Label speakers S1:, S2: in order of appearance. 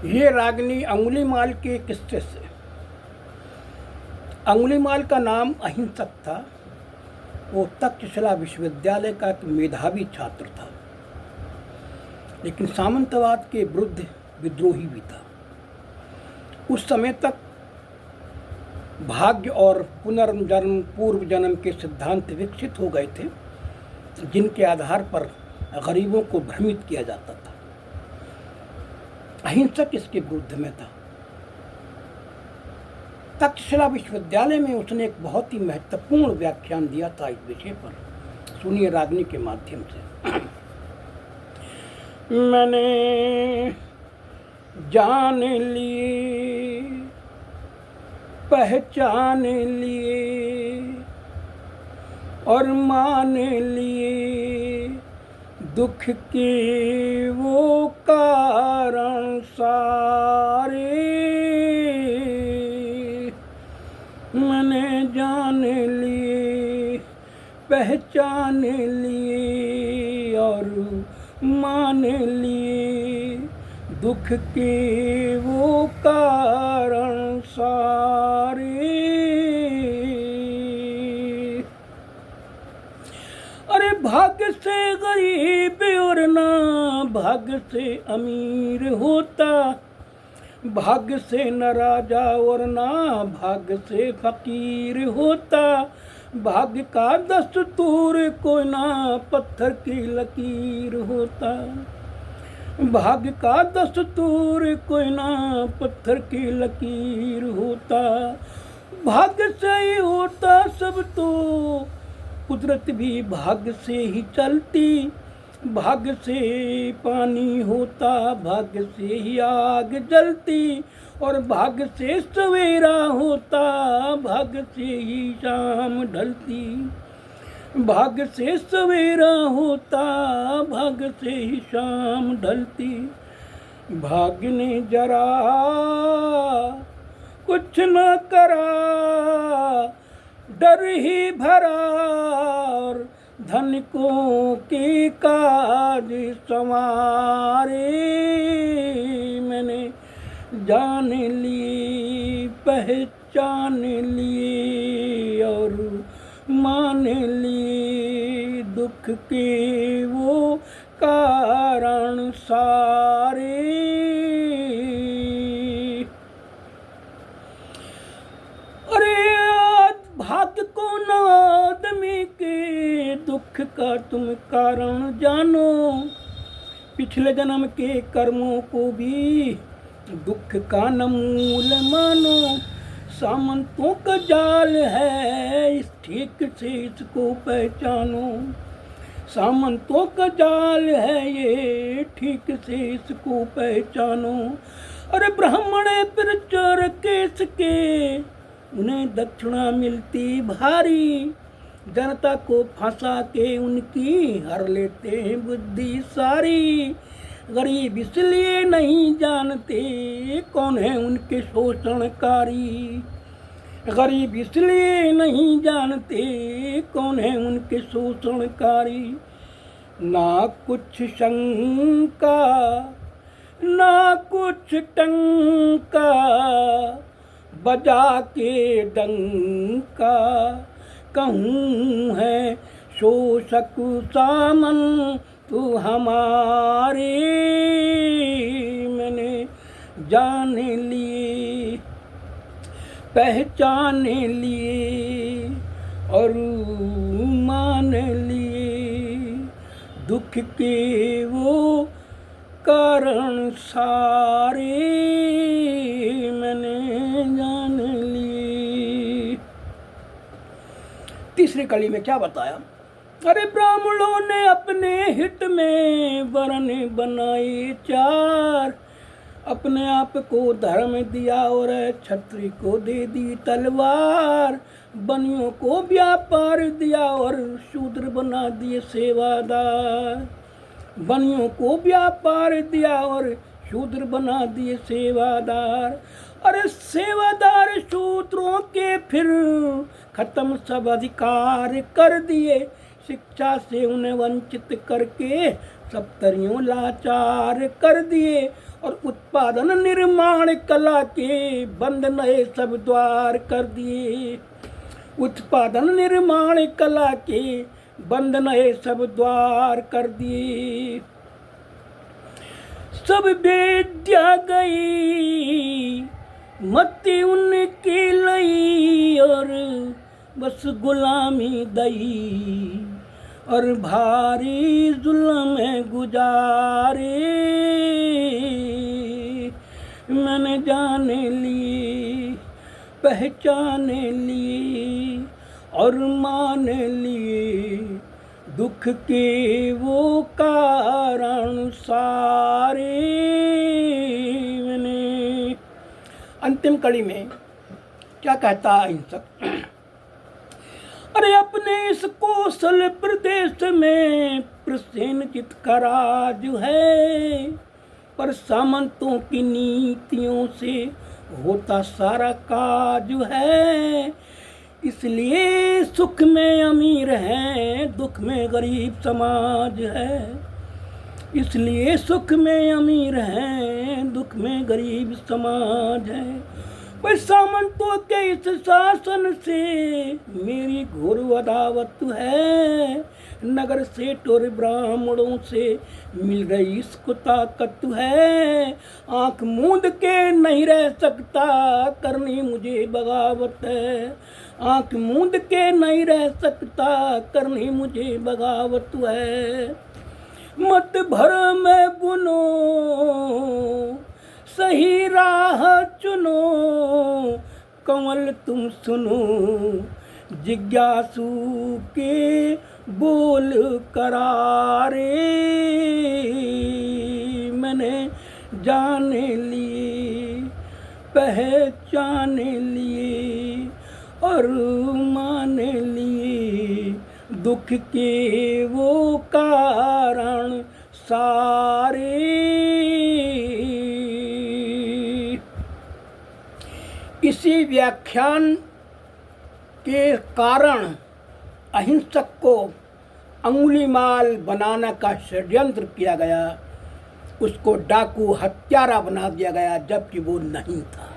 S1: ये रागनी अंगुलीमाल के किस्से से। अंगुलीमाल का नाम अहिंसक था। वो तक्षशिला विश्वविद्यालय का एक मेधावी छात्र था, लेकिन सामंतवाद के विरुद्ध विद्रोही भी था। उस समय तक भाग्य और पुनर्जन्म पूर्व जन्म के सिद्धांत विकसित हो गए थे, जिनके आधार पर गरीबों को भ्रमित किया जाता था। अहिंसक इसके विरुद्ध में था। तक्षशिला विश्वविद्यालय में उसने एक बहुत ही महत्वपूर्ण व्याख्यान दिया था इस विषय पर। सुनिए रागनी के माध्यम से। मैंने जान लिए, पहचान लिए और मान लिए दुख के वो कारण सारे। मैंने जान लिए, पहचान लिए और मान लिए दुख के वो कारण सारे। अरे भाग्य से गरीब और ना भाग्य से अमीर होता, भाग्य से न राजा और ना भाग्य से फकीर होता, भाग्य का दस्तूर कोई ना पत्थर की लकीर होता, भाग्य का दस्तूर कोई ना पत्थर की लकीर होता। भाग्य से ही होता सब, तो कुदरत भी भाग्य से ही चलती। भाग्य से पानी होता, भाग्य से ही आग जलती और भाग्य से सवेरा होता, भाग्य से ही शाम ढलती। भाग्य से सवेरा होता, भाग्य से ही शाम ढलती। भाग्य ने जरा कुछ न करा, डर ही भरा और धनिकों के काज संवारे। मैंने जान ली, पहचान ली और मान ली दुख के वो कारण सारे। अरे भाग्य को न आदमी के दुख का तुम कारण जानो, पिछले जन्म के कर्मों को भी दुख का न मूल मानो। सामंतों का जाल है इस ठीक से इसको पहचानो, सामंतों का जाल है ये ठीक से इसको पहचानो। अरे ब्राह्मण फिर चोर केस के उन्हें दक्षिणा मिलती भारी, जनता को फंसा के उनकी हर लेते हैं बुद्धि सारी। गरीब इसलिए नहीं जानते कौन है उनके शोषणकारी, गरीब इसलिए नहीं जानते कौन है उनके शोषणकारी। ना कुछ शंका ना कुछ टंका, बजा के डंका कहूँ है शोषक सामन तू हमारे। मैंने जान लिए, पहचान लिए और मान लिए दुख के वो कारण सारे। मैंने जान ली। तीसरी कड़ी में क्या बताया? अरे ब्राह्मणों ने अपने हित में वरण बनाए चार, अपने आप को धर्म दिया और क्षत्रिय को दे दी तलवार। बनियों को व्यापार दिया और शूद्र बना दिए सेवादार, बनियों को व्यापार दिया और शूद्र बना दिए सेवादार। अरे सेवादार शूद्रों के फिर खत्म सब अधिकार कर दिए, शिक्षा से उन्हें वंचित करके सप्तरियों लाचार कर दिए और उत्पादन निर्माण कला के बंद नए सब द्वार कर दिए। उत्पादन निर्माण कला के बंद नए सब द्वार कर दिए। सब विद्या गई मत्ती उनकी लई, और बस गुलामी दई और भारी जुल्म गुजारे। मैंने जाने ली, पहचाने ली और मान लिए दुख के वो कारण सारे। मैंने अंतिम कड़ी में क्या कहता अहिंसक, अरे अपने इस कौशल प्रदेश में प्रसेनजित का राज है, पर सामंतों की नीतियों से होता सारा काज है। इसलिए सुख में अमीर है, दुख में गरीब समाज है। इसलिए सुख में अमीर है, दुख में गरीब समाज है। पर सामंतों के इस शासन से मेरी घोर अदावत है। नगर सेठ और ब्राह्मणों से मिल रही इसको ताकत है। आंख मूंद के नहीं रह सकता, करनी मुझे बगावत है। आंख मूंद के नहीं रह सकता, करनी मुझे बगावत है। मत भरम बुनो, सही राह चुनो, कमल तुम सुनो, जिज्ञासु के बोल करारे। मैंने जाने लिए, पहचाने लिए और माने लिए दुख के वो कारण सारे। इसी व्याख्यान के कारण अहिंसक को अंगुलीमाल बनाने का षड्यंत्र किया गया। उसको डाकू हत्यारा बना दिया गया, जबकि वो नहीं था।